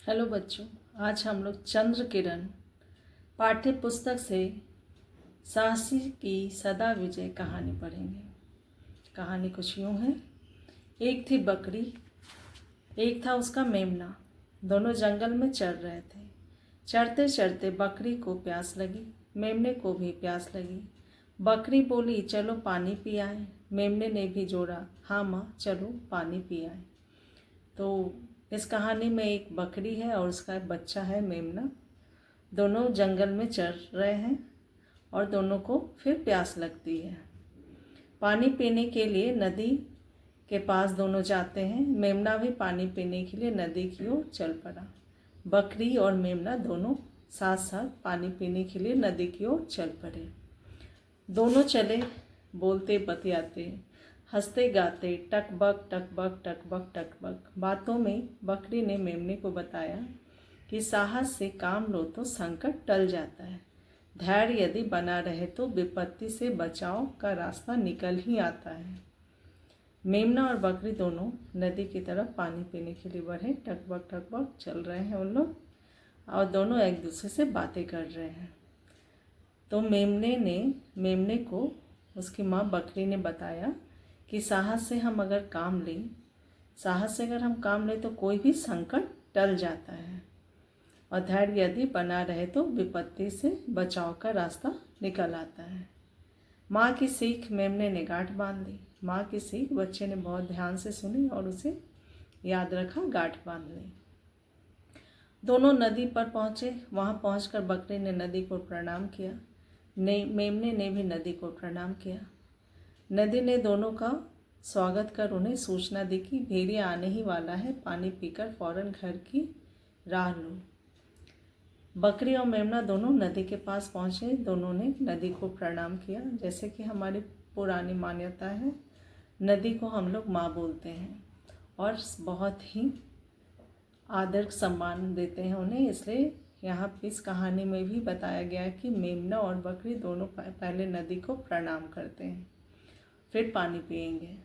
Hello बच्चों, आज हम लोग चंद्र किरण पाठ्य पुस्तक से साहसी की सदा विजय कहानी पढ़ेंगे। कहानी कुछ यूँ है। एक थी बकरी, एक था उसका मेमना। दोनों जंगल में चर रहे थे। चरते चरते बकरी को प्यास लगी, मेमने को भी प्यास लगी। बकरी बोली, चलो पानी पी आए। मेमने ने भी जोड़ा, हाँ माँ चलो पानी पी आए। तो इस कहानी में एक बकरी है और उसका बच्चा है मेमना। दोनों जंगल में चर रहे हैं और दोनों को फिर प्यास लगती है। पानी पीने के लिए नदी के पास दोनों जाते हैं। मेमना भी पानी पीने के लिए नदी की ओर चल पड़ा। बकरी और मेमना दोनों साथ साथ पानी पीने के लिए नदी की ओर चल पड़े। दोनों चले, बोलते बतियाते, हंसते गाते, टकबक टकबक टकबक टकबक। बातों में बकरी ने मेमने को बताया कि साहस से काम लो तो संकट टल जाता है, धैर्य यदि बना रहे तो विपत्ति से बचाव का रास्ता निकल ही आता है। मेमना और बकरी दोनों नदी की तरफ पानी पीने के लिए बढ़े। टकबक टकबक चल रहे हैं उन लोग और दोनों एक दूसरे से बातें कर रहे हैं। तो मेमने को उसकी माँ बकरी ने बताया कि साहस से हम अगर काम लें, साहस से अगर हम काम लें तो कोई भी संकट टल जाता है और धैर्य यदि बना रहे तो विपत्ति से बचाव का रास्ता निकल आता है। माँ की सीख मेमने ने गांठ बांध ली। माँ की सीख बच्चे ने बहुत ध्यान से सुनी और उसे याद रखा, गांठ बांध ली। दोनों नदी पर पहुँचे। वहाँ पहुँचकर बकरी ने नदी को प्रणाम किया, मेमने ने भी नदी को प्रणाम किया। नदी ने दोनों का स्वागत कर उन्हें सूचना दी कि भेड़िया आने ही वाला है, पानी पीकर फौरन घर की राह लो। बकरी और मेमना दोनों नदी के पास पहुँचे। दोनों ने नदी को प्रणाम किया। जैसे कि हमारी पुरानी मान्यता है, नदी को हम लोग माँ बोलते हैं और बहुत ही आदर सम्मान देते हैं उन्हें। इसलिए यहाँ इस कहानी में भी बताया गया कि मेमना और बकरी दोनों पहले नदी को प्रणाम करते हैं, फिर पानी पिएंगे।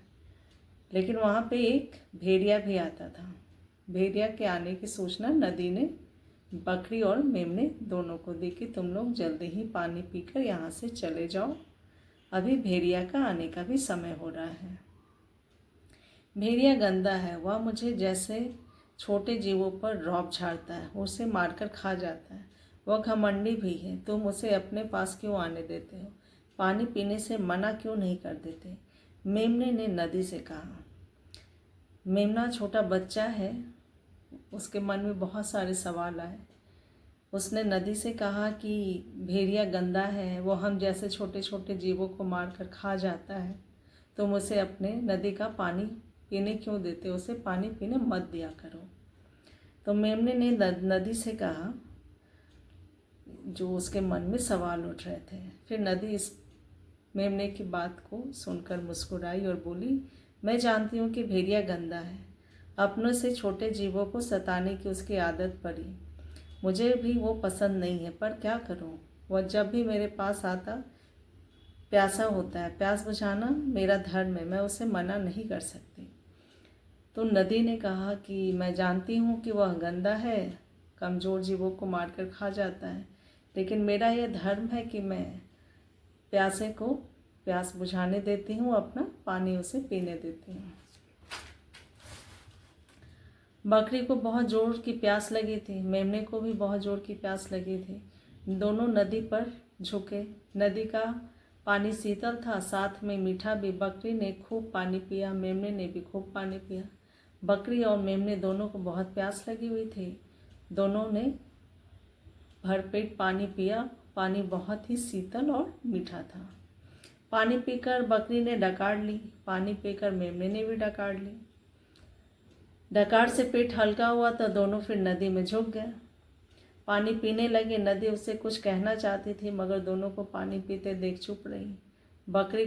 लेकिन वहाँ पे एक भेड़िया भी आता था। भेड़िया के आने की सूचना नदी ने बकरी और मेमने दोनों को दी कि तुम लोग जल्दी ही पानी पीकर यहाँ से चले जाओ, अभी भेड़िया का आने का भी समय हो रहा है। भेड़िया गंदा है, वह मुझे जैसे छोटे जीवों पर रौब झाड़ता है, उसे मारकर खा जाता है। वह घमंडी भी है, तुम उसे अपने पास क्यों आने देते हो? पानी पीने से मना क्यों नहीं कर देते? मेमने ने नदी से कहा। मेमना छोटा बच्चा है, उसके मन में बहुत सारे सवाल आए। उसने नदी से कहा कि भेड़िया गंदा है, वो हम जैसे छोटे छोटे जीवों को मार कर खा जाता है, तुम उसे अपने नदी का पानी पीने क्यों देते? उसे पानी पीने मत दिया करो। तो मेमने ने नदी से कहा, जो उसके मन में सवाल उठ रहे थे। फिर नदी इस मेमने की बात को सुनकर मुस्कुराई और बोली, मैं जानती हूँ कि भेड़िया गंदा है, अपनों से छोटे जीवों को सताने की उसकी आदत पड़ी। मुझे भी वो पसंद नहीं है, पर क्या करूँ? वह जब भी मेरे पास आता प्यासा होता है, प्यास बुझाना मेरा धर्म है, मैं उसे मना नहीं कर सकती। तो नदी ने कहा कि मैं जानती हूँ कि वह गंदा है, कमज़ोर जीवों को मारकर खा जाता है, लेकिन मेरा यह धर्म है कि मैं प्यासे को प्यास बुझाने देती हूँ, अपना पानी उसे पीने देती हूँ। बकरी को बहुत जोर की प्यास लगी थी, मेमने को भी बहुत जोर की प्यास लगी थी। दोनों नदी पर झुके। नदी का पानी शीतल था, साथ में मीठा भी। बकरी ने खूब पानी पिया, मेमने ने भी खूब पानी पिया। बकरी और मेमने दोनों को बहुत प्यास लगी हुई थी। दोनों ने भरपेट पानी पिया। पानी बहुत ही शीतल और मीठा था। पानी पीकर बकरी ने डकार ली, पानी पीकर मेमने ने भी डकार ली। डकार से पेट हल्का हुआ तो दोनों फिर नदी में झुक गए, पानी पीने लगे। नदी उससे कुछ कहना चाहती थी, मगर दोनों को पानी पीते देख चुप रही। बकरी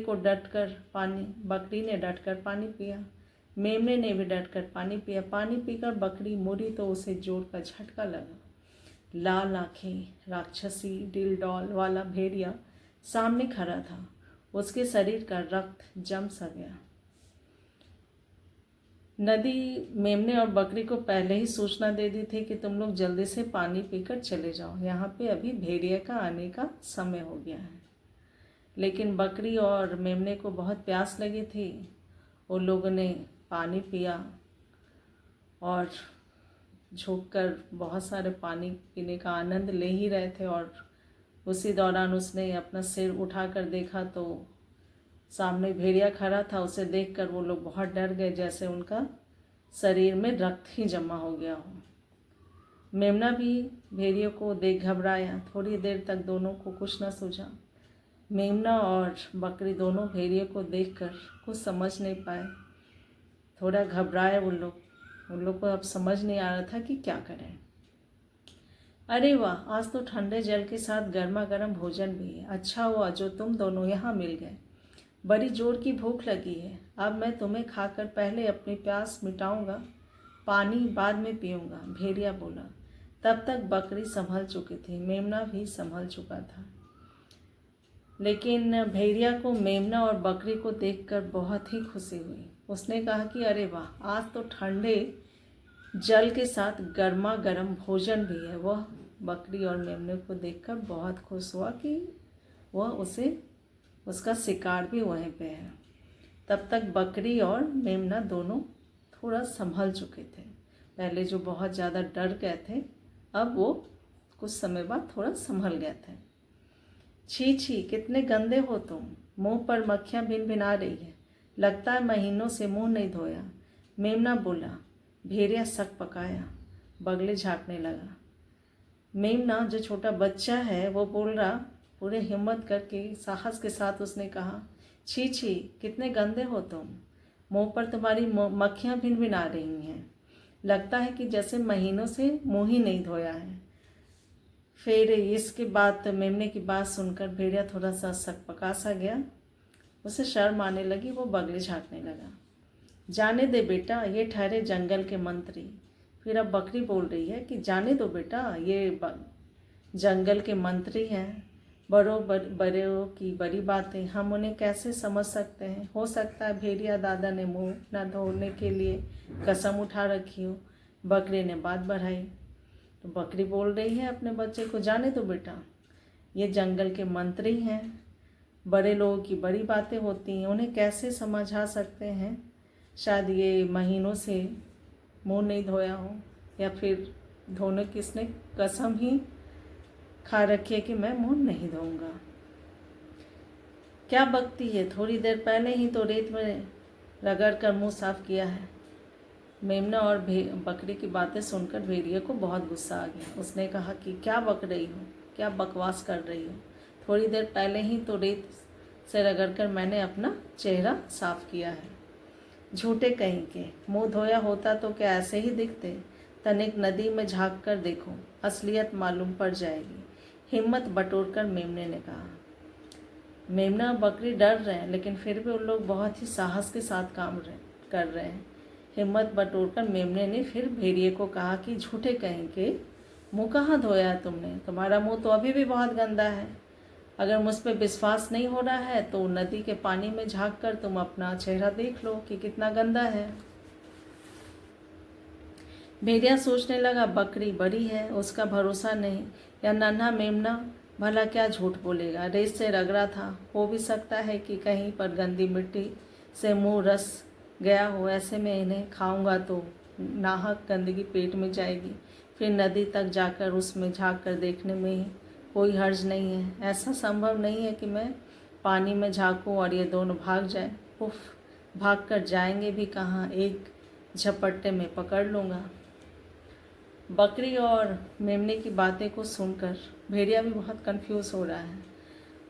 ने डटकर पानी पिया, मेमने ने भी डटकर पानी पिया। पानी पीकर बकरी मुड़ी तो उसे जोर का झटका लगा। लाल आंखें, राक्षसी डिलडॉल वाला भेड़िया सामने खड़ा था। उसके शरीर का रक्त जम सा गया। नदी मेमने और बकरी को पहले ही सूचना दे दी थी कि तुम लोग जल्दी से पानी पीकर चले जाओ, यहाँ पे अभी भेड़िया का आने का समय हो गया है। लेकिन बकरी और मेमने को बहुत प्यास लगी थी। उन लोगों ने पानी पिया और झुककर बहुत सारे पानी पीने का आनंद ले ही रहे थे। और उसी दौरान उसने अपना सिर उठाकर देखा तो सामने भेड़िया खड़ा था। उसे देखकर वो लोग बहुत डर गए, जैसे उनका शरीर में रक्त ही जमा हो गया हो। मेमना भी भेड़ियों को देख घबराया। थोड़ी देर तक दोनों को कुछ न सूझा। मेमना और बकरी दोनों भेड़िए को देखकर कुछ समझ नहीं पाए। थोड़ा घबराए उन लोग को अब समझ नहीं आ रहा था कि क्या करें। अरे वाह, आज तो ठंडे जल के साथ गर्मा गर्म भोजन भी है। अच्छा हुआ जो तुम दोनों यहाँ मिल गए। बड़ी जोर की भूख लगी है। अब मैं तुम्हें खाकर पहले अपनी प्यास मिटाऊंगा, पानी बाद में पीऊंगा, भेड़िया बोला। तब तक बकरी संभल चुकी थी, मेमना भी संभल चुका था। लेकिन भेड़िया को मेमना और बकरी को देखकर बहुत ही खुशी हुई। उसने कहा कि अरे वाह, आज तो ठंडे जल के साथ गर्मा गर्म भोजन भी है। वह बकरी और मेमने को देखकर बहुत खुश हुआ कि वह उसका शिकार भी वहीं पे है। तब तक बकरी और मेमना दोनों थोड़ा संभल चुके थे। पहले जो बहुत ज़्यादा डर गए थे, अब वो कुछ समय बाद थोड़ा संभल गए थे। छी छी, कितने गंदे हो तुम। मुंह पर मक्खियाँ भिनभिना रही है। लगता है महीनों से मुंह नहीं धोया, मेमना बोला। भेड़िया सक पकाया, बगले झाँकने लगा। मेमना जो छोटा बच्चा है वो बोल रहा। पूरे हिम्मत करके साहस के साथ उसने कहा, छी छी, कितने गंदे हो तुम। मुंह पर तुम्हारी मक्खियाँ भिनभिना रही हैं। लगता है कि जैसे महीनों से मुंह ही नहीं धोया है। फिर इसके बाद मेमने की बात सुनकर भेड़िया थोड़ा सा सकपका सा गया। उसे शर्म आने लगी। वो बगले झाँकने लगा। जाने दे बेटा, ये ठहरे जंगल के मंत्री। फिर अब बकरी बोल रही है कि जाने दो बेटा, ये जंगल के मंत्री हैं। बड़ों की बड़ी बातें हम उन्हें कैसे समझ सकते हैं। हो सकता है भेड़िया दादा ने मुंह न धोने के लिए कसम उठा रखी हो। बकरी ने बात बढ़ाई तो बकरी बोल रही है अपने बच्चे को, जाने दो बेटा, ये जंगल के मंत्री हैं। बड़े लोगों की बड़ी बातें होती हैं, उन्हें कैसे समझा सकते हैं। शायद ये महीनों से मुंह नहीं धोया हो, या फिर धोने की इसने कसम ही खा रखी है कि मैं मुंह नहीं धोऊंगा। क्या बकती है, थोड़ी देर पहले ही तो रेत में रगड़ कर मुंह साफ किया है। मेमना और बकरी की बातें सुनकर भेड़िए को बहुत गुस्सा आ गया। उसने कहा कि क्या बक रही हो, क्या बकवास कर रही हो। थोड़ी देर पहले ही तो रेत से रगड़कर मैंने अपना चेहरा साफ किया है। झूठे कहीं के, मुंह धोया होता तो क्या ऐसे ही दिखते। तनिक नदी में झाँक कर देखो, असलियत मालूम पड़ जाएगी, हिम्मत बटोरकर मेमने ने कहा। मेमना और बकरी डर रहे हैं, लेकिन फिर भी उन लोग बहुत ही साहस के साथ काम कर रहे हैं। हिम्मत बटोरकर मेमने ने फिर भेड़िए को कहा कि झूठे कहीं के, मुँह कहाँ धोया है तुमने, तुम्हारा मुँह तो अभी भी बहुत गंदा है। अगर मुझ पर विश्वास नहीं हो रहा है तो नदी के पानी में झाँक कर तुम अपना चेहरा देख लो कि कितना गंदा है। भेड़िया सोचने लगा, बकरी बड़ी है, उसका भरोसा नहीं, या नन्हा मेमना भला क्या झूठ बोलेगा। रेत से रगड़ा था, हो भी सकता है कि कहीं पर गंदी मिट्टी से मुंह रस गया हो। ऐसे में इन्हें खाऊंगा तो नाहक गंदगी पेट में जाएगी। फिर नदी तक जाकर उसमें झाँक कर देखने में कोई हर्ज नहीं है। ऐसा संभव नहीं है कि मैं पानी में झाँकूं और ये दोनों भाग जाए। उफ, भाग कर जाएंगे भी कहाँ, एक झपट्टे में पकड़ लूँगा। बकरी और मेमने की बातें को सुनकर भेड़िया भी बहुत कंफ्यूज हो रहा है।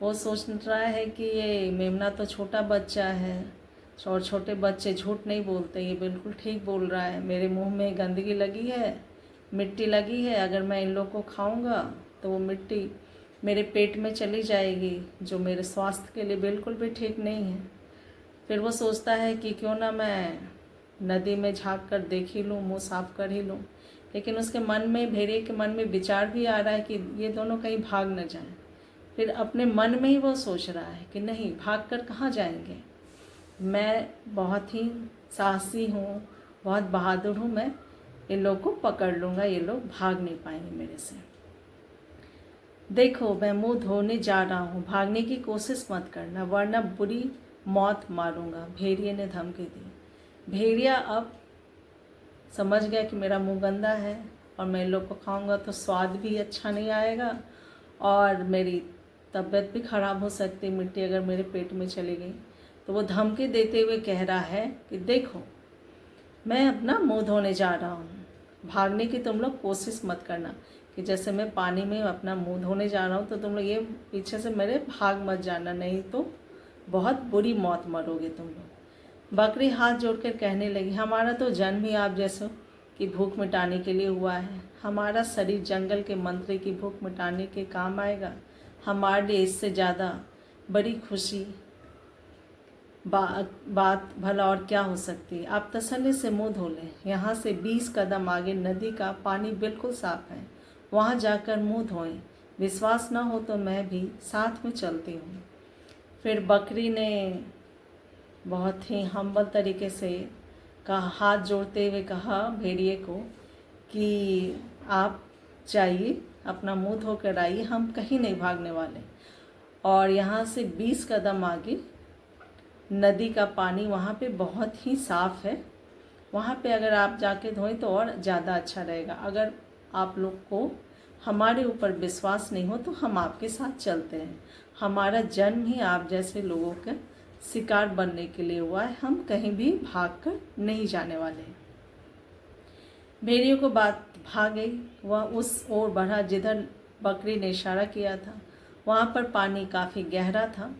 वो सोच रहा है कि ये मेमना तो छोटा बच्चा है और छोटे बच्चे झूठ नहीं बोलते, ये बिल्कुल ठीक बोल रहा है। मेरे मुंह में गंदगी लगी है, मिट्टी लगी है, अगर मैं इन लोग को खाऊंगा तो वो मिट्टी मेरे पेट में चली जाएगी, जो मेरे स्वास्थ्य के लिए बिल्कुल भी ठीक नहीं है। फिर वो सोचता है कि क्यों ना मैं नदी में झाँक कर देख ही लूँ, मुँह साफ कर ही लूँ। लेकिन उसके मन में, भेड़िए के मन में विचार भी आ रहा है कि ये दोनों कहीं भाग न जाएं। फिर अपने मन में ही वो सोच रहा है कि नहीं, भाग कर कहाँ जाएंगे, मैं बहुत ही साहसी हूँ बहुत बहादुर हूँ मैं, इन लोग को पकड़ लूँगा, ये लोग भाग नहीं पाएंगे मेरे से। देखो मैं मुंह धोने जा रहा हूँ, भागने की कोशिश मत करना वरना बुरी मौत मारूंगा, भेड़िए ने धमकी दी। भेड़िया अब समझ गया कि मेरा मुंह गंदा है और मैं इन लोग को खाऊंगा तो स्वाद भी अच्छा नहीं आएगा और मेरी तबीयत भी ख़राब हो सकती, मिट्टी अगर मेरे पेट में चली गई। तो वो धमकी देते हुए कह रहा है कि देखो मैं अपना मुंह धोने जा रहा हूँ, भागने की तुम लोग कोशिश मत करना, कि जैसे मैं पानी में अपना मुंह धोने जा रहा हूँ तो तुम लोग ये पीछे से मेरे भाग मत जाना, नहीं तो बहुत बुरी मौत मरोगे तुम लोग। बकरी हाथ जोड़कर कहने लगी, हमारा तो जन्म ही आप जैसों की भूख मिटाने के लिए हुआ है, हमारा शरीर जंगल के मंत्री की भूख मिटाने के काम आएगा। हमारे लिए इससे ज़्यादा बड़ी खुशी बात भला और क्या हो सकती है। आप तसल्ली से मुंह धो लें, यहाँ से 20 कदम आगे नदी का पानी बिल्कुल साफ है, वहाँ जाकर मुंह धोएं। विश्वास न हो तो मैं भी साथ में चलती हूँ। फिर बकरी ने बहुत ही हम्बल तरीके से कहा, हाथ जोड़ते हुए कहा भेड़िए को कि आप जाइए अपना मुंह धोकर आइए, हम कहीं नहीं भागने वाले। और यहाँ से 20 कदम आगे नदी का पानी वहाँ पे बहुत ही साफ़ है, वहाँ पे अगर आप जाके धोएं तो और ज़्यादा अच्छा रहेगा। अगर आप लोग को हमारे ऊपर विश्वास नहीं हो तो हम आपके साथ चलते हैं, हमारा जन्म ही आप जैसे लोगों का शिकार बनने के लिए हुआ है, हम कहीं भी भाग कर नहीं जाने वाले हैं। भेड़ियों को बात भाग गई, वह उस ओर बढ़ा जिधर बकरी ने इशारा किया था। वहाँ पर पानी काफ़ी गहरा था,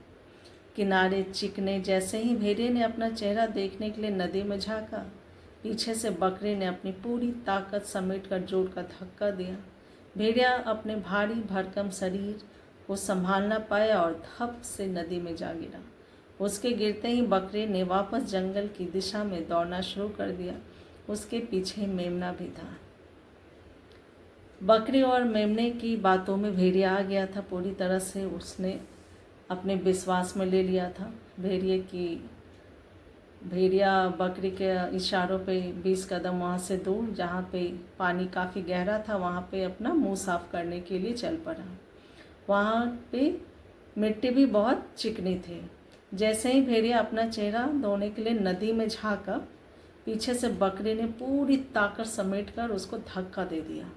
किनारे चिकने। जैसे ही भेड़िए ने अपना चेहरा देखने के लिए नदी में झांका, पीछे से बकरी ने अपनी पूरी ताकत समेट कर जोर का धक्का दिया। भेड़िया अपने भारी भरकम शरीर को संभाल न पाया और धप से नदी में जा गिरा। उसके गिरते ही बकरी ने वापस जंगल की दिशा में दौड़ना शुरू कर दिया, उसके पीछे मेमना भी था। बकरी और मेमने की बातों में भेड़िया आ गया था पूरी तरह से, उसने अपने विश्वास में ले लिया था भेड़िया बकरी के इशारों पे 20 कदम वहाँ से दूर जहाँ पे पानी काफ़ी गहरा था वहाँ पे अपना मुंह साफ करने के लिए चल पड़ा। वहाँ पे मिट्टी भी बहुत चिकनी थी। जैसे ही भेड़िया अपना चेहरा धोने के लिए नदी में झांका, पीछे से बकरी ने पूरी ताकत समेटकर उसको धक्का दे दिया।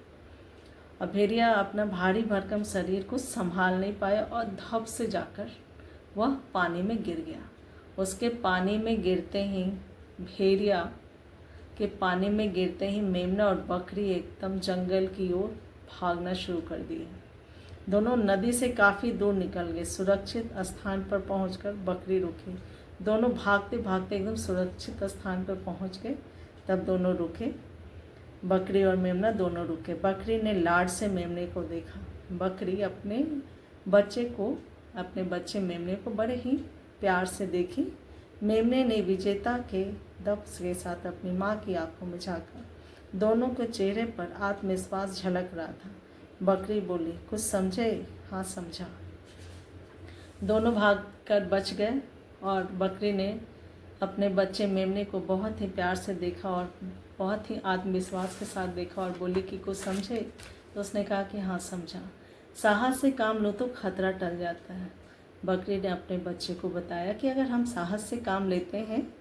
अब भेड़िया अपना भारी भरकम शरीर को संभाल नहीं पाया और धप से जाकर वह पानी में गिर गया। उसके पानी में गिरते ही भेड़िया के पानी में गिरते ही मेमना और बकरी एकदम जंगल की ओर भागना शुरू कर दिए। दोनों नदी से काफ़ी दूर निकल गए। सुरक्षित स्थान पर पहुंचकर बकरी रुकी। दोनों भागते भागते एकदम सुरक्षित स्थान पर पहुंच गए। तब दोनों रुके, बकरी और मेमना दोनों रुके। बकरी ने लाड से मेमने को देखा। बकरी अपने बच्चे मेमने को बड़े ही प्यार से देखी। मेमने ने विजेता के दब्स के साथ अपनी माँ की आंखों में झांका। दोनों के चेहरे पर आत्मविश्वास झलक रहा था। बकरी बोली, कुछ समझे? हाँ समझा। दोनों भागकर बच गए और बकरी ने अपने बच्चे मेमने को बहुत ही प्यार से देखा और बहुत ही आत्मविश्वास के साथ देखा और बोली कि कुछ समझे? तो उसने कहा कि हाँ समझा। साहस से काम लो तो खतरा टल जाता है। बकरी ने अपने बच्चे को बताया कि अगर हम साहस से काम लेते हैं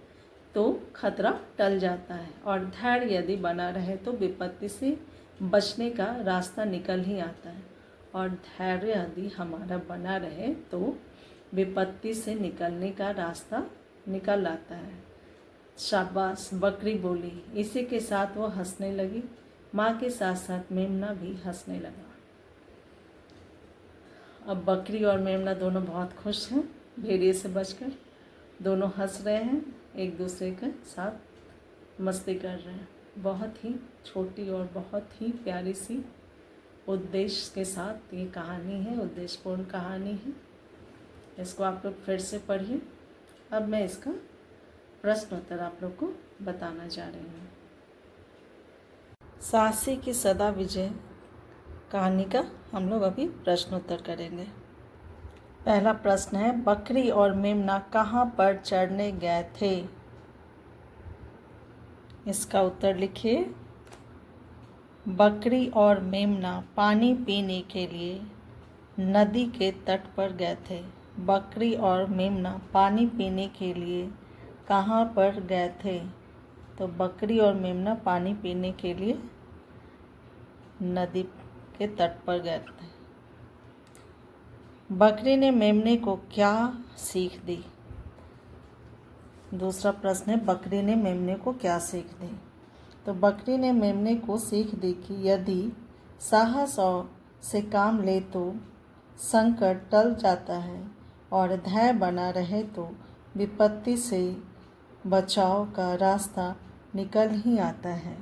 तो खतरा टल जाता है और धैर्य यदि बना रहे तो विपत्ति से बचने का रास्ता निकल ही आता है, और धैर्य यदि हमारा बना रहे तो विपत्ति से निकलने का रास्ता निकल आता है। शाबाश, बकरी बोली। इसी के साथ वो हंसने लगी। माँ के साथ साथ मेमना भी हंसने लगा। अब बकरी और मेमना दोनों बहुत खुश हैं भेड़िए से बचकर। दोनों हंस रहे हैं, एक दूसरे के साथ मस्ती कर रहे हैं। बहुत ही छोटी और बहुत ही प्यारी सी उद्देश्य के साथ ये कहानी है, उद्देश्यपूर्ण कहानी है। इसको आप लोग फिर से पढ़िए। अब मैं इसका प्रश्न उत्तर आप लोग को बताना जा रही हूँ। साहसी की सदा विजय कहानी का हम लोग अभी प्रश्न उत्तर करेंगे। पहला प्रश्न है, बकरी और मेमना कहाँ पर चढ़ने गए थे? इसका उत्तर लिखिए। बकरी और मेमना पानी पीने के लिए नदी के तट पर गए थे। बकरी और मेमना पानी पीने के लिए कहाँ पर गए थे? तो बकरी और मेमना पानी पीने के लिए नदी के तट पर गए थे। बकरी ने मेमने को क्या सीख दी? दूसरा प्रश्न है, बकरी ने मेमने को क्या सीख दी? तो बकरी ने मेमने को सीख दी कि यदि साहस से काम ले तो संकट टल जाता है और धैर्य बना रहे तो विपत्ति से बचाव का रास्ता निकल ही आता है।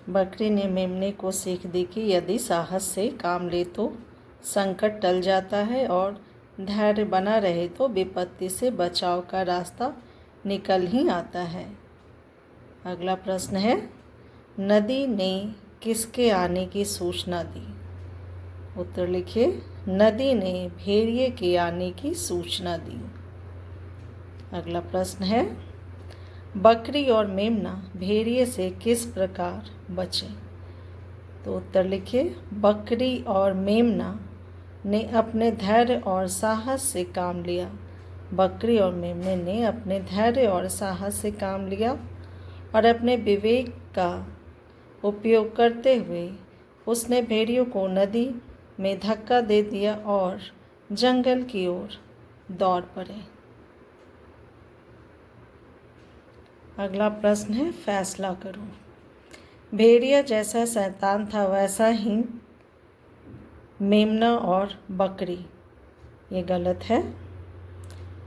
बकरी ने मेमने को सीख दी कि यदि साहस से काम ले तो संकट टल जाता है और धैर्य बना रहे तो विपत्ति से बचाव का रास्ता निकल ही आता है। अगला प्रश्न है, नदी ने किसके आने की सूचना दी? उत्तर लिखिए। नदी ने भेड़िए के आने की सूचना दी। अगला प्रश्न है, बकरी और मेमना भेड़िए से किस प्रकार बचे? तो उत्तर लिखिए। बकरी और मेमना ने अपने धैर्य और साहस से काम लिया। बकरी और मेमने ने अपने धैर्य और साहस से काम लिया और अपने विवेक का उपयोग करते हुए उसने भेड़ियों को नदी में धक्का दे दिया और जंगल की ओर दौड़ पड़े। अगला प्रश्न है, फैसला करो। भेड़िया जैसा शैतान था वैसा ही मेमना और बकरी। ये गलत है।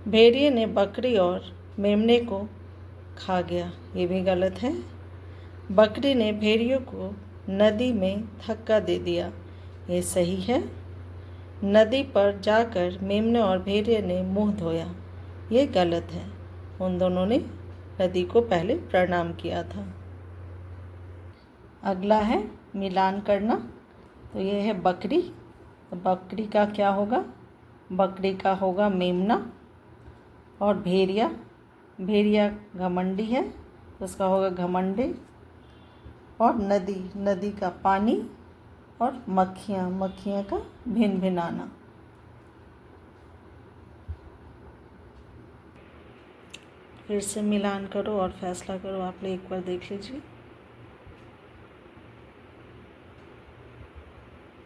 भेड़िए ने बकरी और मेमने को खा गया। ये भी गलत है। बकरी ने भेड़ियों को नदी में धक्का दे दिया। ये सही है। नदी पर जाकर मेमने और भेड़िए ने मुंह धोया। ये गलत है। उन दोनों ने नदी को पहले प्रणाम किया था। अगला है मिलान करना। तो ये है बकरी। तो बकरी का क्या होगा? बकरी का होगा मेमना। और भेड़िया, भेड़िया घमंडी है तो उसका होगा घमंडी। और नदी, नदी का पानी। और मक्खियाँ, मक्खियाँ का भिन भिनाना। फिर से मिलान करो और फैसला करो। आप लोग एक बार देख लीजिए।